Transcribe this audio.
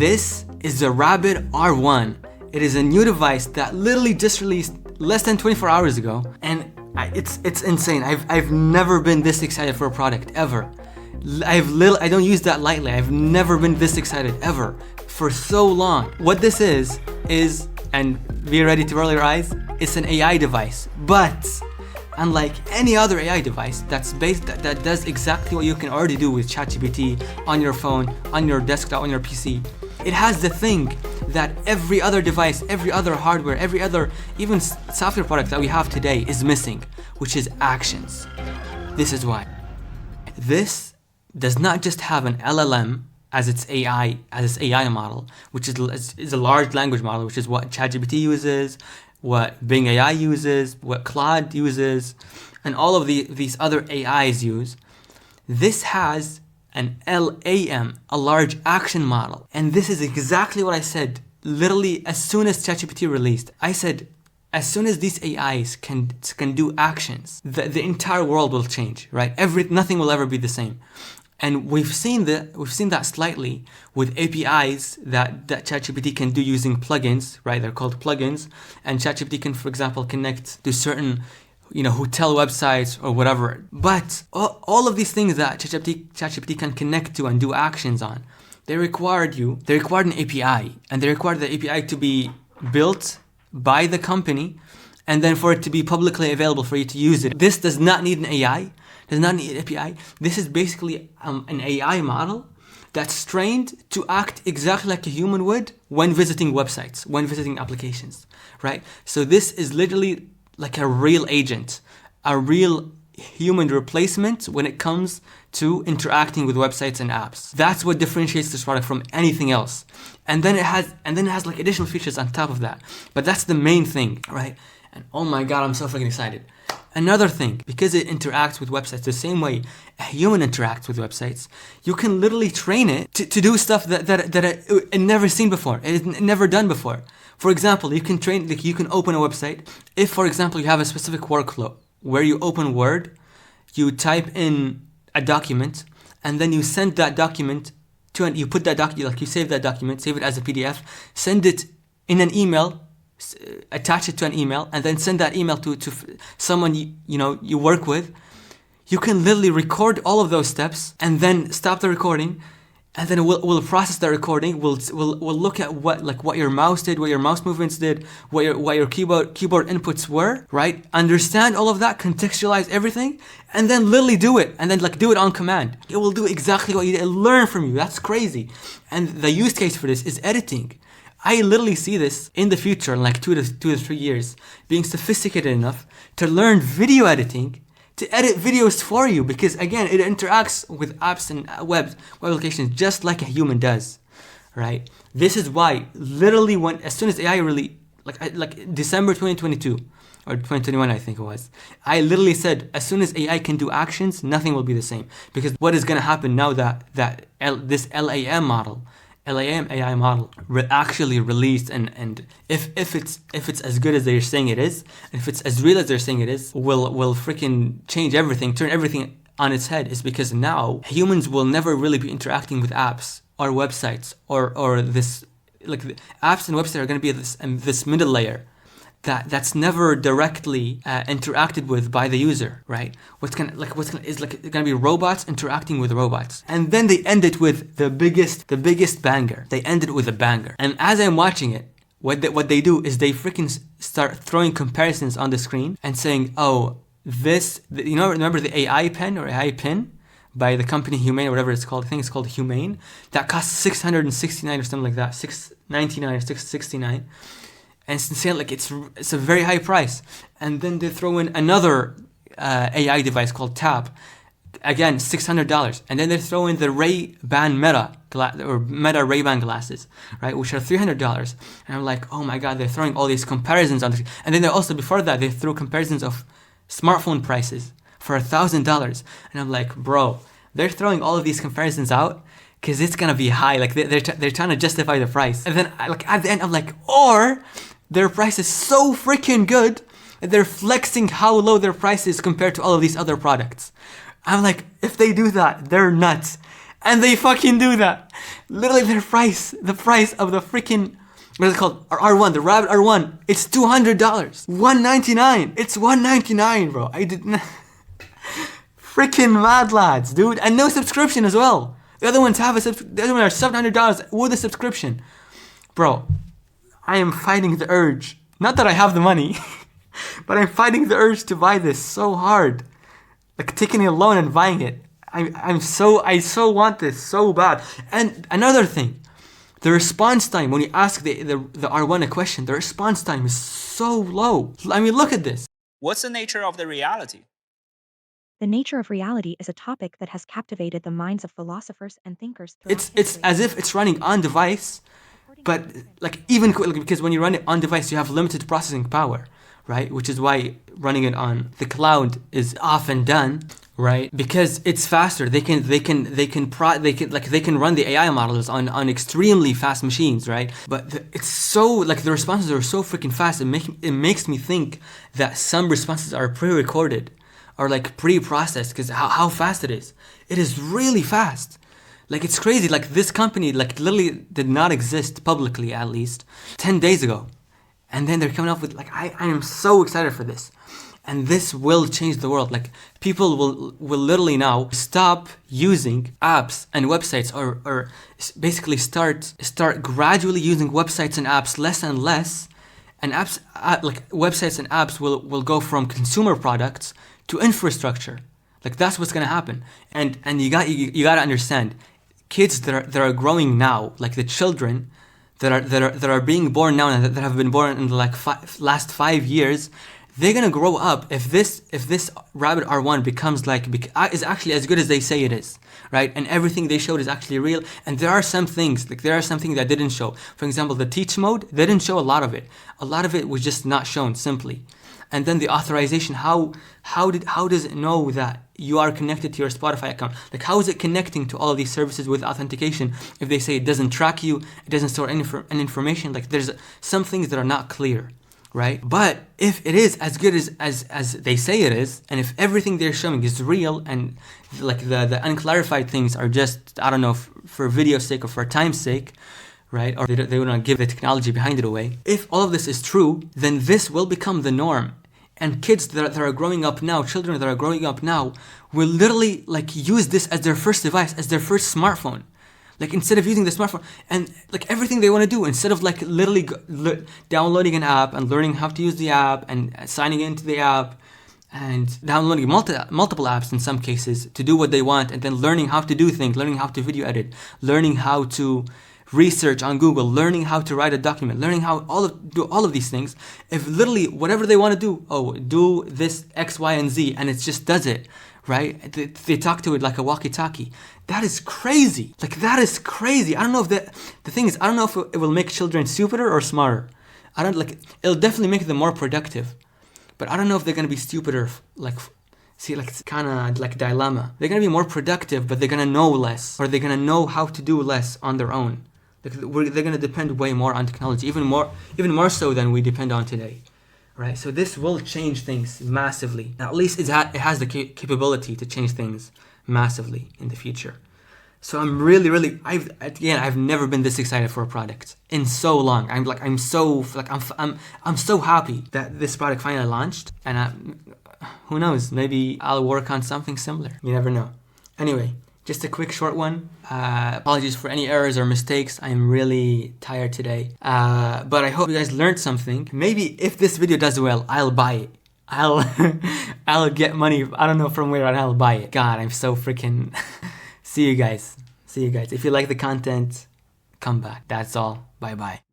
This is the Rabbit R1. It is a new device that literally just released less than 24 hours ago, and it's insane. I've never been this excited for a product ever. I don't use that lightly. I've never been this excited ever for so long. What this is, and be ready to roll your eyes, it's an AI device. But unlike any other AI device that does exactly what you can already do with ChatGPT on your phone, on your desktop, on your PC, it has the thing that every other device, every other hardware, every other even software product that we have today is missing, which is actions. This is why. This does not just have an LLM as its AI model, which is a large language model, which is what ChatGPT uses, what Bing AI uses, what Claude uses, and all of these other AIs use. This has an LAM, a large action model. And this is exactly what I said, literally as soon as ChatGPT released. I said, as soon as these AIs can do actions, the entire world will change, right? Nothing will ever be the same. And we've seen that slightly with APIs that ChatGPT can do using plugins, right? They're called plugins, and ChatGPT can, for example, connect to certain, hotel websites or whatever. But all of these things that ChatGPT can connect to and do actions on, they required an API, and they required the API to be built by the company, and then for it to be publicly available for you to use it. This does not need an AI. Does not need an API. This is basically an AI model that's trained to act exactly like a human would when visiting websites, when visiting applications, right? So this is literally like a real agent, a real human replacement when it comes to interacting with websites and apps. That's what differentiates this product from anything else. And then it has like additional features on top of that. But that's the main thing, right? And oh my God, I'm so freaking excited. Another thing, because it interacts with websites the same way a human interacts with websites, you can literally train it to do stuff that it never seen before, it's never done before. For example, you can open a website. If, for example, you have a specific workflow where you open Word, you type in a document, and then you send that document you put that document, like you save that document, save it as a PDF, send it in an email, attach it to an email, and then send that email to someone you work with. You can literally record all of those steps and then stop the recording, and then we'll process the recording. We'll look at what your mouse did, what your mouse movements did, what your keyboard inputs were, right? Understand all of that, contextualize everything, and then literally do it, and then do it on command. It will do exactly what you did. Learn from you. That's crazy. And the use case for this is editing. I literally see this in the future, in like 2 to 3 years, being sophisticated enough to learn video editing, to edit videos for you, because again, it interacts with apps and web applications just like a human does, right? This is why literally as soon as AI really, like December 2022 or 2021, I think it was, I literally said, as soon as AI can do actions, nothing will be the same. Because what is going to happen now that this LAM AI model actually released, and if it's as good as they're saying it is, and if it's as real as they're saying it is, will freaking change everything, turn everything on its head, is because now humans will never really be interacting with apps or websites or this, like the apps and websites are going to be this middle layer that's never directly interacted with by the user, right? It's gonna be robots interacting with robots. And then they end it with the biggest banger. They end it with a banger. And as I'm watching it, what they do is they freaking start throwing comparisons on the screen and saying, oh, remember the AI pen or AI pin by the company Humane or whatever it's called? I think it's called Humane. That costs $669 or something like that, $699 or $669. And sincerely, like it's a very high price. And then they throw in another AI device called Tab, again $600. And then they throw in the Ray-Ban Meta Ray-Ban glasses, right, which are $300. And I'm like, oh my God, they're throwing all these comparisons on this. And then they also, before that, they threw comparisons of smartphone prices for $1,000. And I'm like, bro, they're throwing all of these comparisons out because it's gonna be high. Like they're trying to justify the price. And then at the end, I'm like, or their price is so freaking good that they're flexing how low their price is compared to all of these other products. I'm like, if they do that, they're nuts. And they fucking do that. Literally the price of the freaking, what is it called? R1, the Rabbit R1. It's $200. $199. It's $199, bro. I did not. Freaking mad lads, dude. And no subscription as well. The other ones have the other one are $700 with a subscription. Bro, I am fighting the urge. Not that I have the money, but I'm fighting the urge to buy this so hard. Like taking a loan and buying it. I so want this so bad. And another thing, the response time when you ask the R1 a question, the response time is so low. I mean, look at this. What's the nature of the reality? The nature of reality is a topic that has captivated the minds of philosophers and thinkers. It's as if it's running on device, but like even because when you run it on device, you have limited processing power, right? Which is why running it on the cloud is often done, right? Because it's faster. They can run the AI models on extremely fast machines, right? But it's so like the responses are so freaking fast. It makes me think that some responses are pre-recorded or like pre-processed because how fast it is. It is really fast. Like it's crazy. Like this company like literally did not exist publicly at least 10 days ago. And then they're coming up with like, I am so excited for this. And this will change the world. Like people will literally now stop using apps and websites or basically start gradually using websites and apps less and less. And like websites and apps will go from consumer products to infrastructure. Like that's what's gonna happen. And you gotta understand, kids that are growing now, like the children that are being born now and that have been born in the last 5 years, they're gonna grow up if this Rabbit R1 becomes is actually as good as they say it is, right? And everything they showed is actually real. And there are some things that didn't show. For example, the teach mode, they didn't show a lot of it. A lot of it was just not shown simply. And then the authorization, how does it know that you are connected to your Spotify account? Like how is it connecting to all of these services with authentication if they say it doesn't track you, it doesn't store any information? Like there's some things that are not clear, right? But if it is as good as they say it is, and if everything they're showing is real and like the unclarified things are just, I don't know, for video's sake or for time's sake, right? Or they will not give the technology behind it away. If all of this is true, then this will become the norm. And kids that are growing up now, children that are growing up now, will literally like use this as their first device, as their first smartphone. Like instead of using the smartphone and like everything they want to do, instead of like literally downloading an app and learning how to use the app and signing into the app and downloading multiple apps in some cases to do what they want, and then learning how to do things, learning how to video edit, learning how to research on Google, learning how to write a document, learning how do all of these things. If literally whatever they want to do, do this X, Y, and Z, and it just does it, right? They talk to it like a walkie-talkie. That is crazy. Like that is crazy. I don't know if the thing is, I don't know if it will make children stupider or smarter. It'll definitely make them more productive, but I don't know if they're gonna be stupider. It's kind of like a dilemma. They're gonna be more productive, but they're gonna know less, or they're gonna know how to do less on their own. They're gonna depend way more on technology, even more so than we depend on today, right? So this will change things massively. At least it has the capability to change things massively in the future. So I'm really I've never been this excited for a product in so long. I'm so happy that this product finally launched, and who knows, maybe I'll work on something similar. You never know. Anyway, just a quick short one. Apologies for any errors or mistakes. I'm really tired today. But I hope you guys learned something. Maybe if this video does well, I'll buy it. I'll get money. I don't know from where, and I'll buy it. God, I'm so freaking... See you guys. If you like the content, come back. That's all. Bye-bye.